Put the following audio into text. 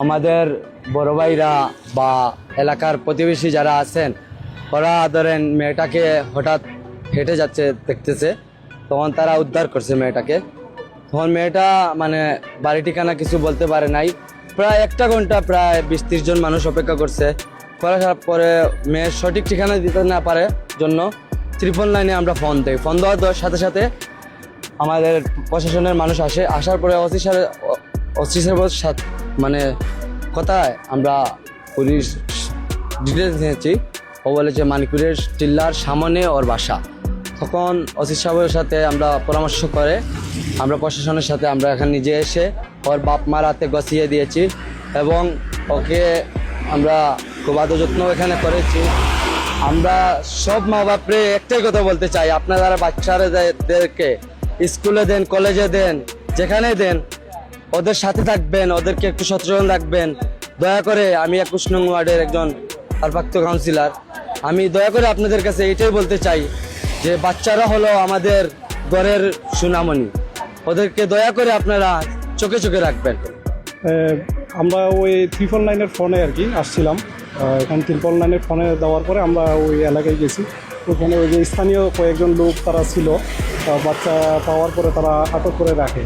আমাদের বড় ভাইরা বা এলাকার প্রতিবেশী যারা আছেন ওরা ধরেন মেয়েটাকে হঠাৎ হেঁটে যাচ্ছে দেখতেছে, তখন তারা উদ্ধার করছে মেয়েটাকে। তখন মেয়েটা মানে বাড়ি ঠিকানা কিছু বলতে পারে নাই। প্রায় 1 ঘন্টা প্রায় 20-30 জন মানুষ অপেক্ষা করছে। করার পরে মেয়ের সঠিক ঠিকানা দিতে না পারে জন্য 999 আমরা ফোন দিই। ফোন দেওয়ার সাথে সাথে আমাদের প্রশাসনের মানুষ আসার পরে অফিসারের সাথে মানে কথায় আমরা পুলিশ ডিটেলস নিয়েছি। ও বলেছে মানিকপুরের টিল্লার সামনে ওর বাসা। তখন ওসি সাহেবের সাথে আমরা পরামর্শ করে আমরা প্রশাসনের সাথে আমরা এখানে নিজে এসে ওর বাপ মার হাতে গছিয়ে দিয়েছি এবং ওকে আমরা খুব আদর যত্ন এখানে করেছি। আমরা সব মা বাপরে একটাই কথা বলতে চাই, আপনারা বাচ্চাদেরকে স্কুলে দেন, কলেজে দেন, যেখানে দেন ওদের সাথে থাকবেন, ওদেরকে একটু সচেতন রাখবেন দয়া করে। আমি 21 নং ওয়ার্ডের একজন ভারপ্রাপ্ত কাউন্সিলর, আমি দয়া করে আপনাদের কাছে এইটাই বলতে চাই যে বাচ্চারা হলো আমাদের ঘরের সুনামণি, ওদেরকে দয়া করে আপনারা চোখে চোখে রাখবেন। আমরা ওই 999 ফোনে আর কি আসছিলাম। এখানে 999 ফোনে দেওয়ার পরে আমরা ওই এলাকায় গেছি। ওখানে ওই যে স্থানীয় কয়েকজন লোক তারা ছিল, বাচ্চা পাওয়ার পরে তারা আটক করে রাখে।